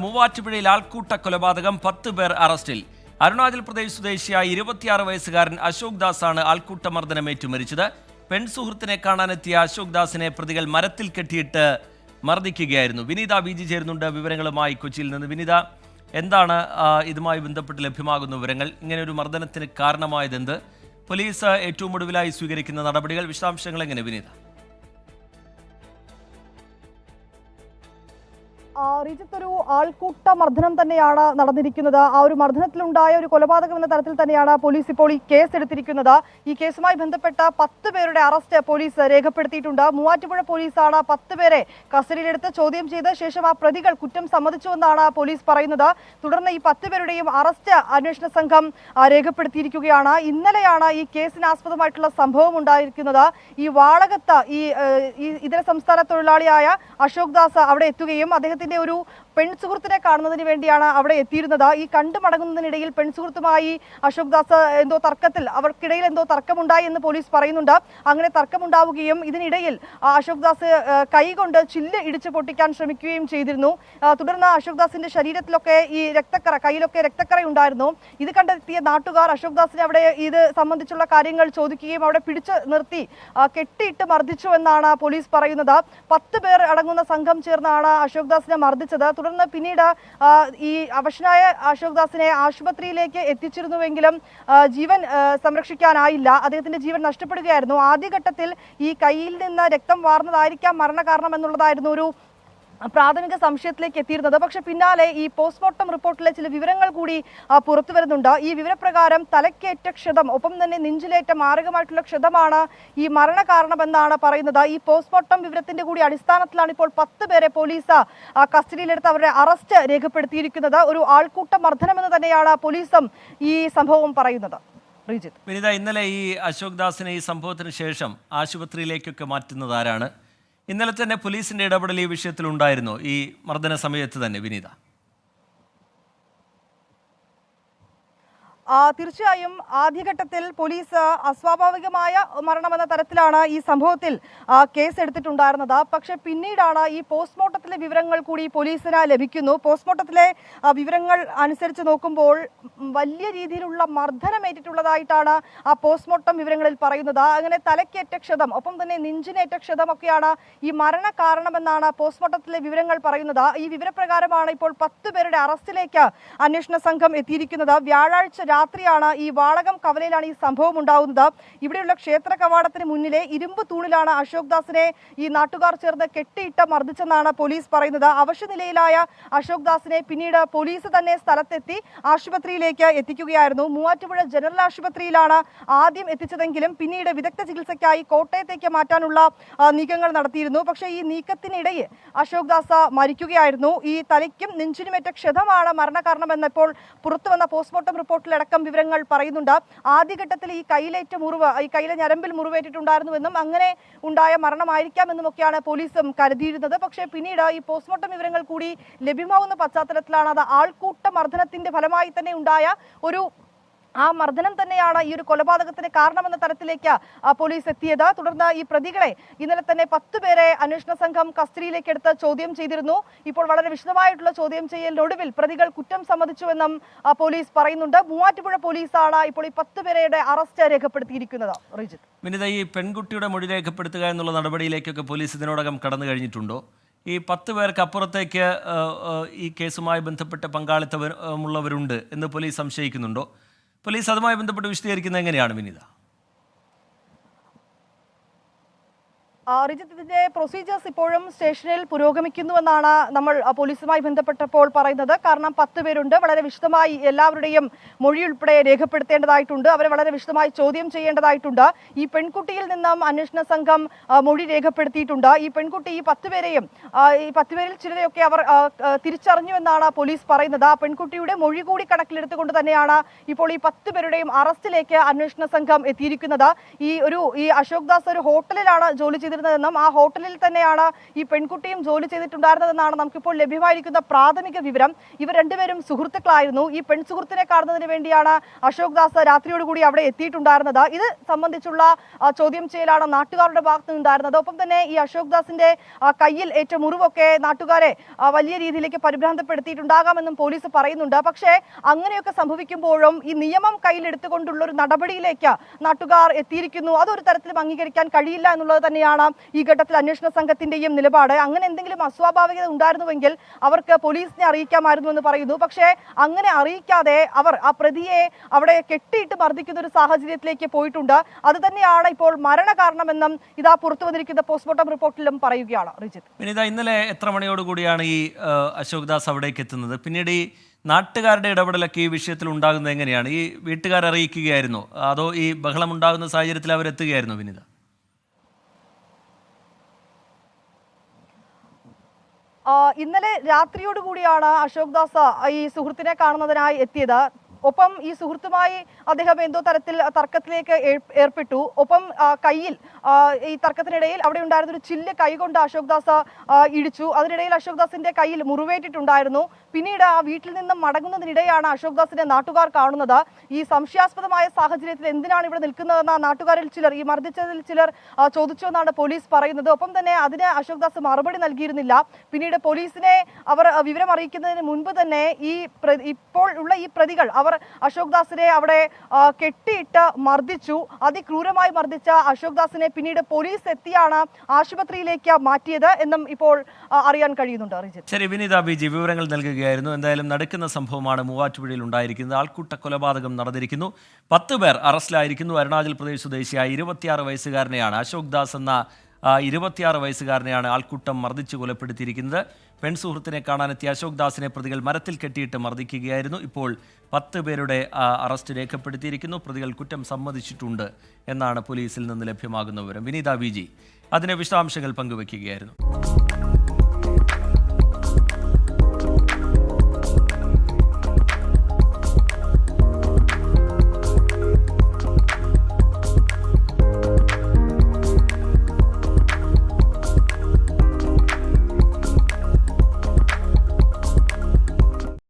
മൂവാറ്റുപുഴയിൽ ആൾക്കൂട്ട കൊലപാതകം 10 പേർ അറസ്റ്റിൽ. അരുണാചൽ പ്രദേശ് സ്വദേശിയായ 26 വയസ്സുകാരൻ അശോക് ദാസാണ് ആൾക്കൂട്ട മർദ്ദനമേറ്റു മരിച്ചത്. പെൺസുഹൃത്തിനെ കാണാനെത്തിയ അശോക് ദാസിനെ പ്രതികൾ മരത്തിൽ കെട്ടിയിട്ട് മർദ്ദിക്കുകയായിരുന്നു. വിനീത ബി.ജി ചേരുന്നുണ്ട് വിവരങ്ങളുമായി കൊച്ചിയിൽ നിന്ന്. വിനീത, എന്താണ് ഇതുമായി ബന്ധപ്പെട്ട് ലഭ്യമാകുന്ന വിവരങ്ങൾ? ഇങ്ങനെ ഒരു മർദ്ദനത്തിന് കാരണമായതെന്ത്? പോലീസ് ഏറ്റവും ഒടുവിലായി സ്വീകരിക്കുന്ന നടപടികൾ, വിശദാംശങ്ങൾ എങ്ങനെ വിനീത? റിജിത്തൊരു ആൾക്കൂട്ട മർദ്ദനം തന്നെയാണ് നടന്നിരിക്കുന്നത്. ആ ഒരു മർദ്ദനത്തിലുണ്ടായ ഒരു കൊലപാതകം എന്ന തരത്തിൽ തന്നെയാണ് പോലീസ് ഇപ്പോൾ ഈ കേസ് എടുത്തിരിക്കുന്നത്. ഈ കേസുമായി ബന്ധപ്പെട്ട 10 പേരുടെ അറസ്റ്റ് പോലീസ് രേഖപ്പെടുത്തിയിട്ടുണ്ട്. മൂവാറ്റുപുഴ പോലീസാണ് 10 പേരെ കസ്റ്റഡിയിലെടുത്ത് ചോദ്യം ചെയ്ത ശേഷം ആ പ്രതികൾ കുറ്റം സമ്മതിച്ചുവെന്നാണ് പോലീസ് പറയുന്നത്. തുടർന്ന് ഈ 10 പേരുടെയും അറസ്റ്റ് അന്വേഷണ സംഘം രേഖപ്പെടുത്തിയിരിക്കുകയാണ്. ഇന്നലെയാണ് ഈ കേസിനാസ്പദമായിട്ടുള്ള സംഭവം ഉണ്ടായിരിക്കുന്നത്. ഈ വാളകത്ത് ഈ ഇതര സംസ്ഥാന തൊഴിലാളിയായ അശോക് ദാസ് അവിടെ എത്തുകയും അദ്ദേഹത്തിന്റെ ഒരു പെൺസുഹൃത്തിനെ കാണുന്നതിന് വേണ്ടിയാണ് അവിടെ എത്തിയിരുന്നത്. ഈ കണ്ടുമടങ്ങുന്നതിനിടയിൽ പെൺസുഹൃത്തുമായി അശോക് ദാസ് അവർക്കിടയിൽ എന്തോ തർക്കമുണ്ടായി എന്ന് പോലീസ് പറയുന്നുണ്ട്. അങ്ങനെ തർക്കമുണ്ടാവുകയും ഇതിനിടയിൽ അശോക് ദാസ് കൈകൊണ്ട് ചില്ല് ഇടിച്ചു പൊട്ടിക്കാൻ ശ്രമിക്കുകയും ചെയ്തിരുന്നു. തുടർന്ന് അശോക് ദാസിന്റെ ശരീരത്തിലൊക്കെ ഈ കയ്യിലൊക്കെ രക്തക്കറ ഉണ്ടായിരുന്നു. ഇത് കണ്ടെത്തിയ നാട്ടുകാർ അശോക് ദാസിനെ അവിടെ ഇത് സംബന്ധിച്ചുള്ള കാര്യങ്ങൾ ചോദിക്കുകയും അവിടെ പിടിച്ചു നിർത്തി കെട്ടിയിട്ട് മർദ്ദിച്ചു എന്നാണ് പോലീസ് പറയുന്നത്. 10 പേർ അടങ്ങുന്ന സംഘം ചേർന്നാണ് അശോക് ദാസിനെ മർദ്ദിച്ചത്. തുടർന്ന് പിന്നീട് ഈ അവശനായ അശോക് ദാസിനെ ആശുപത്രിയിലേക്ക് എത്തിച്ചിരുന്നുവെങ്കിലും ജീവൻ സംരക്ഷിക്കാനായില്ല. അദ്ദേഹത്തിന്റെ ജീവൻ നഷ്ടപ്പെടുകയായിരുന്നു. ആദ്യഘട്ടത്തിൽ ഈ കയ്യിൽ നിന്ന് രക്തം വാർന്നതായിരിക്കാം മരണകാരണം എന്നുള്ളതായിരുന്നു ഒരു പ്രാഥമിക സംശയത്തിലേക്ക് എത്തിയിരുന്നത്. പക്ഷെ പിന്നാലെ ഈ പോസ്റ്റ്മോർട്ടം റിപ്പോർട്ടിലെ ചില വിവരങ്ങൾ കൂടി പുറത്തു വരുന്നുണ്ട്. ഈ വിവരപ്രകാരം തലക്കേറ്റ ക്ഷതം, ഒപ്പം തന്നെ നെഞ്ചിലേറ്റ മാരകമായിട്ടുള്ള ക്ഷതമാണ് ഈ മരണകാരണമെന്നാണ് പറയുന്നത്. ഈ പോസ്റ്റ്മോർട്ടം വിവരത്തിന്റെ കൂടി അടിസ്ഥാനത്തിലാണ് ഇപ്പോൾ 10 പേരെ പോലീസ് കസ്റ്റഡിയിലെടുത്ത് അവരുടെ അറസ്റ്റ് രേഖപ്പെടുത്തിയിരിക്കുന്നത്. ഒരു ആൾക്കൂട്ട മർദ്ദനമെന്ന് തന്നെയാണ് പോലീസും ഈ സംഭവം പറയുന്നത്. വിനിത, ഇന്നലെ ഈ അശോക് ദാസിനെ ഈ സംഭവത്തിന് ശേഷം ആശുപത്രിയിലേക്കൊക്കെ മാറ്റുന്നത് ആരാണ്? ഇന്നലെ തന്നെ പോലീസിന്റെ ഇടപെടൽ ഈ വിഷയത്തിൽ ഉണ്ടായിരുന്നോ ഈ മർദ്ദന സമയത്ത് തന്നെ വിനീത? തീർച്ചയായും ആദ്യഘട്ടത്തിൽ പോലീസ് അസ്വാഭാവികമായ മരണമെന്ന തരത്തിലാണ് ഈ സംഭവത്തിൽ കേസ് എടുത്തിട്ടുണ്ടായിരുന്നത്. പക്ഷെ പിന്നീടാണ് ഈ പോസ്റ്റ്മോർട്ടത്തിലെ വിവരങ്ങൾ കൂടി പോലീസിന് ലഭിക്കുന്നു. പോസ്റ്റ്മോർട്ടത്തിലെ വിവരങ്ങൾ അനുസരിച്ച് നോക്കുമ്പോൾ വലിയ രീതിയിലുള്ള മർദ്ദനമേറ്റിട്ടുള്ളതായിട്ടാണ് ആ പോസ്റ്റ്മോർട്ടം വിവരങ്ങളിൽ പറയുന്നത്. അങ്ങനെ തലക്കേറ്റ ക്ഷതം, ഒപ്പം തന്നെ നെഞ്ചിനേറ്റ ക്ഷതമൊക്കെയാണ് ഈ മരണ കാരണമെന്നാണ് പോസ്റ്റ്മോർട്ടത്തിലെ വിവരങ്ങൾ പറയുന്നത്. ഈ വിവരപ്രകാരമാണ് ഇപ്പോൾ 10 പേരുടെ അറസ്റ്റിലേക്ക് അന്വേഷണ സംഘം എത്തിയിരിക്കുന്നത്. വ്യാഴാഴ്ച രാത്രിയാണ് ഈ വാളകം കവലയിലാണ് ഈ സംഭവം ഉണ്ടാകുന്നത്. ഇവിടെയുള്ള ക്ഷേത്ര കവാടത്തിന് മുന്നിലെ ഇരുമ്പ് തൂണിലാണ് അശോക് ദാസിനെ ഈ നാട്ടുകാർ ചേർന്ന് കെട്ടിയിട്ട് മർദ്ദിച്ചെന്നാണ് പോലീസ് പറയുന്നത്. അവശനിലയിലായ അശോക് ദാസിനെ പിന്നീട് പോലീസ് തന്നെ സ്ഥലത്തെത്തി ആശുപത്രിയിലേക്ക് എത്തിക്കുകയായിരുന്നു. മൂവാറ്റുപുഴ ജനറൽ ആശുപത്രിയിലാണ് ആദ്യം എത്തിച്ചതെങ്കിലും പിന്നീട് വിദഗ്ധ ചികിത്സയ്ക്കായി കോട്ടയത്തേക്ക് മാറ്റാനുള്ള നീക്കങ്ങൾ നടത്തിയിരുന്നു. പക്ഷേ ഈ നീക്കത്തിനിടയിൽ അശോക് ദാസ് മരിക്കുകയായിരുന്നു. ഈ തലയ്ക്കും നെഞ്ചിനുമേറ്റ ക്ഷതമാണ് മരണകാരണമെന്നപ്പോൾ പുറത്തുവന്ന പോസ്റ്റ്മോർട്ടം റിപ്പോർട്ടിലടക്കം വിവരങ്ങൾ പറയുന്നുണ്ട്. ആദ്യഘട്ടത്തിൽ ഈ കയ്യിലെ ഞരമ്പിൽ മുറിവേറ്റിട്ടുണ്ടായിരുന്നുവെന്നും അങ്ങനെ ഉണ്ടായ മരണമായിരിക്കാമെന്നുമൊക്കെയാണ് പോലീസും കരുതിയിരുന്നത്. പക്ഷേ പിന്നീട് ഈ പോസ്റ്റ്മോർട്ടം വിവരങ്ങൾ കൂടി ലഭ്യമാവുന്ന പശ്ചാത്തലത്തിലാണ് അത് ആൾക്കൂട്ട മർദ്ദനത്തിന്റെ ഫലമായി തന്നെ ഉണ്ടായ ആ മർദ്ദനം തന്നെയാണ് ഈ ഒരു കൊലപാതകത്തിന് കാരണമെന്ന തരത്തിലേക്ക് പോലീസ് എത്തിയത്. തുടർന്ന് ഈ പ്രതികളെ ഇന്നലെ തന്നെ 10 പേരെ അന്വേഷണ സംഘം കസ്റ്റഡിയിലേക്ക് എടുത്ത് ചോദ്യം ചെയ്തിരുന്നു. ഇപ്പോൾ വളരെ വിശദമായിട്ടുള്ള ചോദ്യം ചെയ്യലിനൊടുവിൽ പ്രതികൾ കുറ്റം സമ്മതിച്ചുവെന്നും പോലീസ് പറയുന്നുണ്ട്. മൂവാറ്റുപുഴ പോലീസാണ് ഇപ്പോൾ ഈ 10 പേരുടെ അറസ്റ്റ് രേഖപ്പെടുത്തിയിരിക്കുന്നത്. റിജിത്ത്, വിനിത, ഈ പെൺകുട്ടിയുടെ മൊഴി രേഖപ്പെടുത്തുക എന്നുള്ള നടപടിയിലേക്കൊക്കെ പോലീസ് ഇതിനോടകം കടന്നു കഴിഞ്ഞിട്ടുണ്ടോ? ഈ 10 പേർക്ക് അപ്പുറത്തേക്ക് ഈ കേസുമായി ബന്ധപ്പെട്ട പങ്കാളിത്തമുള്ളവരുണ്ട് എന്ന് പോലീസ് സംശയിക്കുന്നുണ്ടോ? പോലീസ് അതുമായി ബന്ധപ്പെട്ട് വിശദീകരിക്കുന്നത് എങ്ങനെയാണ് വിനീത? റിജിത്തിന്റെ പ്രൊസീജിയേഴ്സ് ഇപ്പോഴും സ്റ്റേഷനിൽ പുരോഗമിക്കുന്നുവെന്നാണ് നമ്മൾ പോലീസുമായി ബന്ധപ്പെട്ടപ്പോൾ പറയുന്നത്. കാരണം 10 പേരുണ്ട്. വളരെ വിശദമായി എല്ലാവരുടെയും മൊഴി ഉൾപ്പെടെ രേഖപ്പെടുത്തേണ്ടതായിട്ടുണ്ട്. അവരെ വളരെ വിശദമായി ചോദ്യം ചെയ്യേണ്ടതായിട്ടുണ്ട്. ഈ പെൺകുട്ടിയിൽ നിന്നും അന്വേഷണ സംഘം മൊഴി രേഖപ്പെടുത്തിയിട്ടുണ്ട്. ഈ പെൺകുട്ടി ഈ 10 പേരെയും ഈ 10 പേരിൽ ചിലരെയൊക്കെ അവർ തിരിച്ചറിഞ്ഞുവെന്നാണ് പോലീസ് പറയുന്നത്. ആ പെൺകുട്ടിയുടെ മൊഴി കൂടി കണക്കിലെടുത്തുകൊണ്ട് തന്നെയാണ് ഇപ്പോൾ ഈ 10 പേരുടെയും അറസ്റ്റിലേക്ക് അന്വേഷണ സംഘം എത്തിയിരിക്കുന്നത്. ഈ അശോക് ദാസ് ഒരു ഹോട്ടലിലാണ് ജോലി ചെയ്തിരുന്നത് ചെയ്തിരുന്നതെന്നും ആ ഹോട്ടലിൽ തന്നെയാണ് ഈ പെൺകുട്ടിയും ജോലി ചെയ്തിട്ടുണ്ടായിരുന്നതെന്നാണ് നമുക്കിപ്പോൾ ലഭ്യമായിരിക്കുന്ന പ്രാഥമിക വിവരം. ഇവർ രണ്ടുപേരും സുഹൃത്തുക്കളായിരുന്നു. ഈ പെൺസുഹൃത്തിനെ കാണുന്നതിന് വേണ്ടിയാണ് അശോക് ദാസ് രാത്രിയോടുകൂടി അവിടെ എത്തിയിട്ടുണ്ടായിരുന്നത്. ഇത് സംബന്ധിച്ചുള്ള ചോദ്യം ചെയ്യലാണ് നാട്ടുകാരുടെ ഭാഗത്ത് നിന്നുണ്ടായിരുന്നത്. ഒപ്പം തന്നെ ഈ അശോക് ദാസിന്റെ കയ്യിൽ ഏറ്റ മുറിവൊക്കെ നാട്ടുകാരെ വലിയ രീതിയിലേക്ക് പരിഭ്രാന്തപ്പെടുത്തിയിട്ടുണ്ടാകാമെന്നും പോലീസ് പറയുന്നുണ്ട്. പക്ഷേ അങ്ങനെയൊക്കെ സംഭവിക്കുമ്പോഴും ഈ നിയമം കയ്യിലെടുത്തുകൊണ്ടുള്ള ഒരു നടപടിയിലേക്ക് നാട്ടുകാർ എത്തിയിരിക്കുന്നു. അതൊരു തരത്തിലും അംഗീകരിക്കാൻ കഴിയില്ല എന്നുള്ളത് തന്നെയാണ് ഈ ഘട്ടത്തിൽ അന്വേഷണ സംഘത്തിന്റെയും നിലപാട്. അങ്ങനെ എന്തെങ്കിലും അസ്വാഭാവികത ഉണ്ടായിരുന്നുവെങ്കിൽ അവർക്ക് പോലീസിനെ അറിയിക്കാമായിരുന്നു എന്ന് പറയുന്നു. പക്ഷേ അങ്ങനെ അറിയിക്കാതെ അവർ ആ പ്രതിയെ അവിടെ കെട്ടിയിട്ട് മർദ്ദിക്കുന്ന ഒരു സാഹചര്യത്തിലേക്ക് പോയിട്ടുണ്ട്. അത് തന്നെയാണ് ഇപ്പോൾ മരണകാരണമെന്നും ഇതാ പുറത്തു വന്നിരിക്കുന്ന പോസ്റ്റ്മോർട്ടം റിപ്പോർട്ടിലും പറയുകയാണ്. റിജിത്ത്, വിനീത, ഇന്നലെ എത്ര മണിയോടുകൂടിയാണ് ഈ അശോക് ദാസ് അവിടേക്ക് എത്തുന്നത്? പിന്നീട് ഈ നാട്ടുകാരുടെ ഇടപെടലൊക്കെ ഈ വിഷയത്തിൽ ഉണ്ടാകുന്നത് എങ്ങനെയാണ്? ഈ വീട്ടുകാർ അറിയിക്കുകയായിരുന്നോ, അതോ ഈ ബഹളം ഉണ്ടാകുന്ന സാഹചര്യത്തിൽ അവരെത്തുകയായിരുന്നോ വിനീത? ഇന്നലെ രാത്രിയോടുകൂടിയാണ് അശോക് ദാസ് ഈ സുഹൃത്തിനെ കാണുന്നതിനായി എത്തിയത്. ഒപ്പം ഈ സുഹൃത്തുമായി അദ്ദേഹം എന്തോ തരത്തിൽ തർക്കത്തിലേക്ക് ഏർപ്പെട്ടു. ഒപ്പം കയ്യിൽ ഈ തർക്കത്തിനിടയിൽ അവിടെ ഉണ്ടായിരുന്ന ഒരു ചില്ല് കൈകൊണ്ട് അശോക് ദാസ് ഇടിച്ചു. അതിനിടയിൽ അശോക് ദാസിന്റെ കയ്യിൽ മുറിവേറ്റിട്ടുണ്ടായിരുന്നു. പിന്നീട് ആ വീട്ടിൽ നിന്നും മടങ്ങുന്നതിനിടെയാണ് അശോക് ദാസിനെ നാട്ടുകാർ കാണുന്നത്. ഈ സംശയാസ്പദമായ സാഹചര്യത്തിൽ എന്തിനാണ് ഇവിടെ നിൽക്കുന്നതെന്ന നാട്ടുകാരിൽ ചിലർ, ഈ മർദ്ദിച്ചതിൽ ചിലർ ചോദിച്ചു എന്നാണ് പോലീസ് പറയുന്നത്. ഒപ്പം തന്നെ അതിന് അശോക് ദാസ് മറുപടി നൽകിയിരുന്നില്ല. പിന്നീട് പോലീസിനെ അവർ വിവരം അറിയിക്കുന്നതിന് മുൻപ് തന്നെ ഇപ്പോൾ ഉള്ള ഈ പ്രതികൾ അവർ അശോക് ദാസിനെ അവിടെ കെട്ടിയിട്ട് മർദ്ദിച്ചു. അതിക്രൂരമായി മർദ്ദിച്ച അശോക് ദാസിനെ പിന്നീട് പോലീസ് എത്തിയാണ് ആശുപത്രിയിലേക്ക് മാറ്റിയത് എന്നും ഇപ്പോൾ അറിയാൻ കഴിയുന്നുണ്ട്. റിജിത്ത്, ശരി, വിനീത ബി ജി വിവരങ്ങൾ നൽകുകയായിരുന്നു. എന്തായാലും നടക്കുന്ന സംഭവമാണ് മൂവാറ്റുപുഴയിൽ ഉണ്ടായിരിക്കുന്നത്. ആൾക്കൂട്ട കൊലപാതകം നടന്നിരിക്കുന്നു. 10 പേർ അറസ്റ്റിലായിരിക്കുന്നു. അരുണാചൽ പ്രദേശ് സ്വദേശിയായ 26 വയസ്സുകാരനെയാണ് അശോക് ദാസ് എന്ന 26 വയസ്സുകാരനെയാണ് ആൾക്കൂട്ടം മർദ്ദിച്ച് കൊലപ്പെടുത്തിയിരിക്കുന്നത്. പെൺസുഹൃത്തിനെ കാണാനെത്തിയ അശോക് ദാസിനെ പ്രതികൾ മരത്തിൽ കെട്ടിയിട്ട് മർദ്ദിക്കുകയായിരുന്നു. ഇപ്പോൾ 10 പേരുടെ അറസ്റ്റ് രേഖപ്പെടുത്തിയിരിക്കുന്നു. പ്രതികൾ കുറ്റം സമ്മതിച്ചിട്ടുണ്ട് എന്നാണ് പോലീസിൽ നിന്ന് ലഭ്യമാകുന്ന വിവരം. വിനീത ബി ജി അതിന്റെ വിശദാംശങ്ങൾ പങ്കുവയ്ക്കുകയായിരുന്നു.